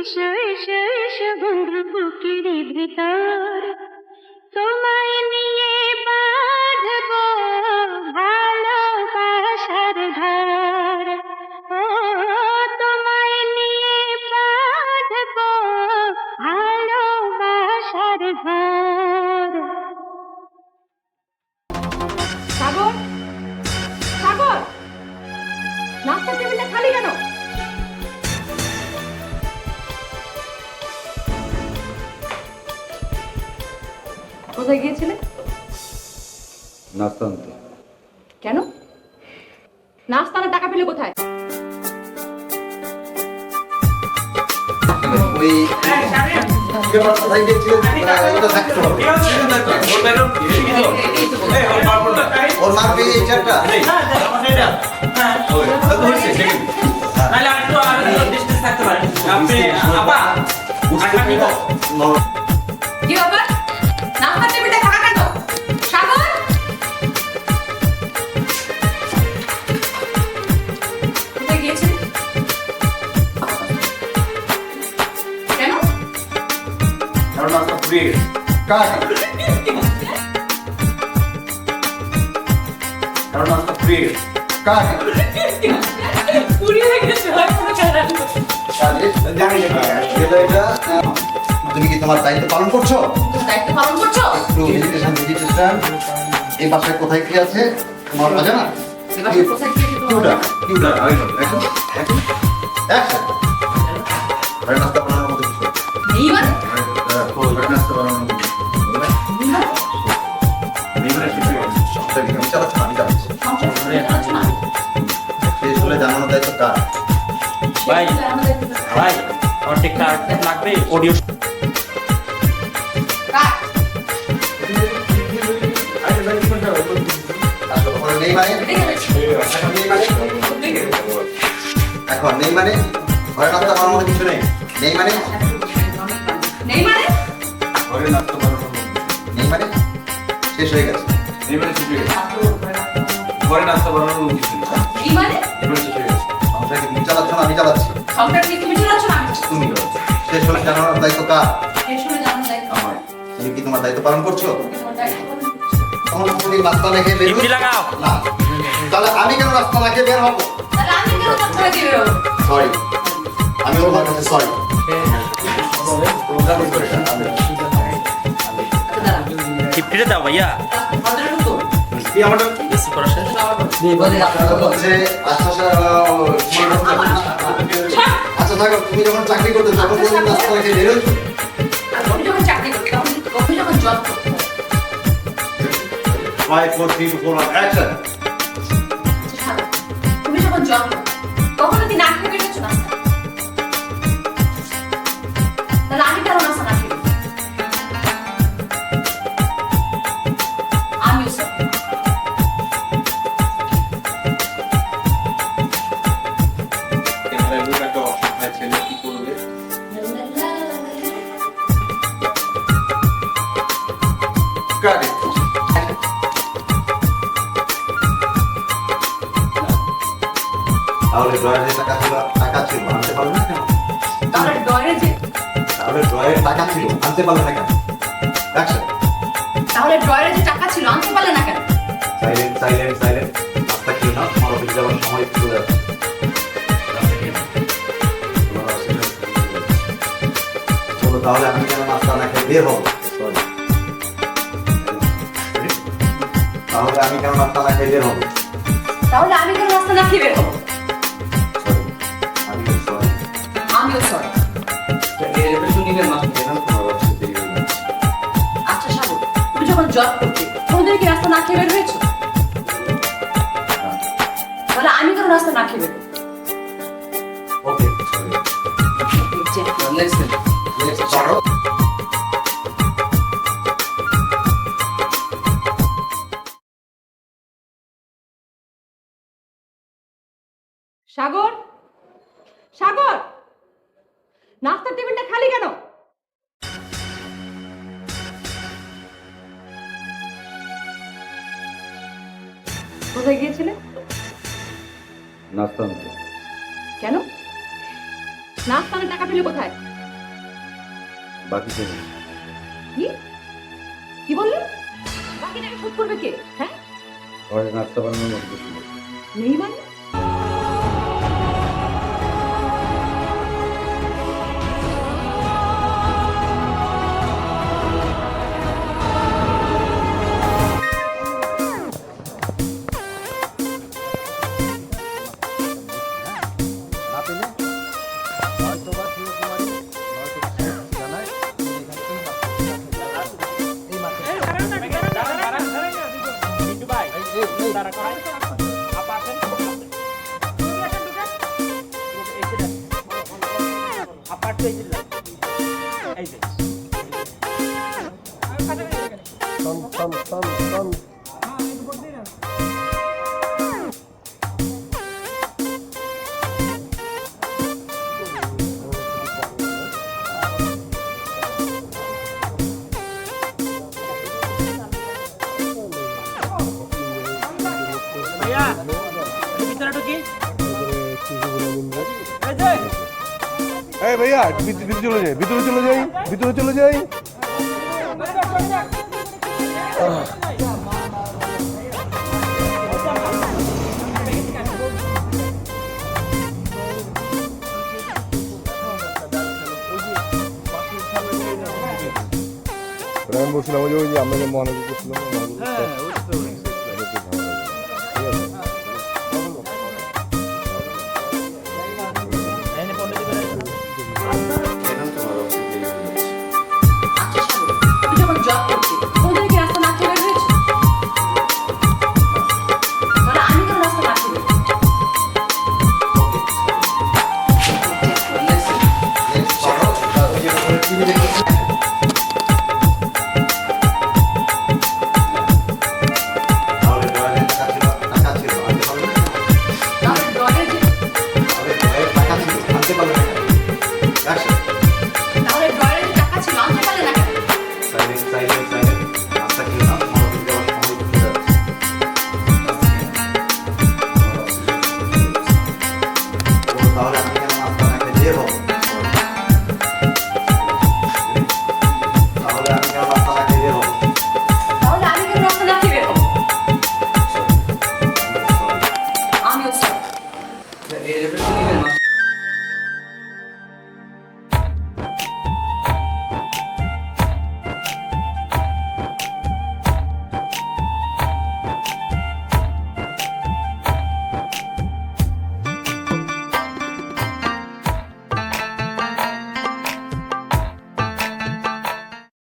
এসো এসো এসো বন্ধু বুকের ভিতর তোমায় নিয়ে বাঁধবো ভালোবাসার ঘর। ও তোমায় নিয়ে বাঁধবো ভালোবাসার ঘর। সাগর, সাগর, নাস্তার টেবিলটা খালি কেন? কোথায় গিয়েছিলে? নাস্তা আনতে। কেন? নাস্তা আনার টাকা পেলে কোথায়? ওই কোথায় গিয়েছিলেন? ওটা থাকতে হবে। ওর মার পেয়ে এই চারটা কি ব্যাপার? নাস্তার টেবিলটা ফাঁকা কেন? সাগর, কোথায় গিয়েছিলে? কেন? নাস্তা ফুরিয়ে গেছে। কার নাস্তা ফুরিয়ে গেছে। কার পুড়িয়ে গেছে হয়তো কারণ। তুমি কি তোমার দায়িত্ব পালন করছো? দায়িত্ব পালন করছো? একটু ভেজিটেশন এই বাসায় কোথায় কি আছে তোমার অজানা? এবার কোথায় গিয়েছিলে? কিউটা কিউটা অ্যাকশন। ঘরে নাস্তা বানানোর মতো কিছু নেই মানে? ঘরে নাস্তা বানানোর মতো কিছু আমি চালাচ্ছি না, আমি চালাচ্ছি। শেষ হলে জানানোর দায়িত্ব কার? ভাই ভাই আমার টেকটা লাগবে অডিও নেই মানে এখন নেই মানে ঘরে নাস্তা বানানোর মতো কিছু নেই। নেই মানে নেই মানে? ঘরে নাস্তা বানানোর মতো নেই মানে শেষ হয়ে গেছে। নেই মানে শেষ হয়ে গেছে। ঘরে নাস্তা বানানোর মতো কিছু নেই। নেই মানে? নেই মানে শেষ হয়ে গেছে। সংসারকে তুমি চালাচ্ছ না, আমি চালাচ্ছি। সংসার কি তুমি চালাচ্ছ না? তুমি চালাচ্ছ। শেষ হলে জানানোর দায়িত্ব কার? শেষ হয়ে জানার দায়িত্ব আমার। তুমি কি তোমার দায়িত্ব পালন করছো? তোমার দায়িত্ব পালন করছো। তখন তুমি রাস্তা না খেয়ে বেরো কি লাগাও না। তাহলে আমি কেন রাস্তা না খেয়ে বের হবো? তাহলে আমি কেন কথা দিয়ে বের হবো? সরি, আমি তোমার কাছে সরি। ফিফটিতে দাও ভাইয়া বেশি করা শেষ আচ্ছা থাকো, তুমি যখন চাকরি করতে তখন কোনদিন রাস্তা না খেয়ে বেরোচ্ছ? আমি যখন চাকরি করতাম, আমি যখন জব করতাম, 5 4 3 4 অ্যাকশন। তুমি যখন জব করতাম, তখন কি না খেয়ে বেরিয়েছো নাস্তা? তাহলে আমি কেন নাস্তা না খেয়ে? আমিও স্যার। Got it. তাহলে ড্রয়ারে টাকা ছিল আনতে পারলে না কেন? তাহলে ড্রয়ারে যে টাকা ছিল আনতে পারলে না কেন? অ্যাকশন। তাহলে ড্রয়ারে যে টাকা ছিল আনতে পারলে না কেন? সাইলেন্ট রাস্তা খেয়ে নাও, আমার অফিসে যাওয়ার সময় চলে যাচ্ছে। চলো তাহলে আমি কেন নাস্তা না খেয়ে বের হবো? তাহলে আমি কেন নাস্তা না খেয়ে বের হবো? তাহলে আমি কেন নাস্তা না খেয়ে বের হবো? আমি সরি। আমিও সরি। আচ্ছা সাগর, তুমি যখন জব করতে কোনদিন কি রাস্তা না খেয়ে বের হয়েছো? তাহলে আমি কেন রাস্তা না খেয়ে বের হবো? ওকে সরি। সাগর, সাগর, নাস্তার টেবিলটা খালি কেন? কোথায় গিয়েছিলে? নাস্তা আনতে। কেন? নাস্তা আনার টাকা পেলে কোথায়? বাকিতে নেই। কি কি বললি? বাকি টাকা শোধ করবে কে? হ্যাঁ, ঘরে নাস্তা বানানোর মতো কিছু নেই। নেই মানে? না পেলে হয়তো বা চিরকুমারী, নয়তো বা শেষ জানায় তুমি এখান থেকে এই মাসে বিট্টু ভাই দাঁড়া করাই আপা আসেন আপা তো এই যে টন ভাইয়া ভিতরে ঢুকি এই ভাইয়া একটু ভিতরে চলে যাই, ভিতরে চলে যাই, ভিতরে চলে যাই। আমি বলছিলাম ওই যে আমরা যে মহানগর করছিলাম আচ্ছা শোনো, তুই যখন জব করছিস তোদের কি রাস্তা না খেয়ে বের হয়েছে? তাহলে আমি কেন রাস্তা না খেয়ে বের হয়েছি? তাহলে ড্রয়ের যে টাকা ছিল আনতে পারলে না কেন? তাহলে আমি কেন নাস্তা না খেয়ে বের হবো? তাহলে আমি কেন নাস্তা না খেয়ে বের হবো? তাহলে আমি কেন রাস্তা না খেয়ে বের হবো? আমিও স্যার এই রেফারেন্স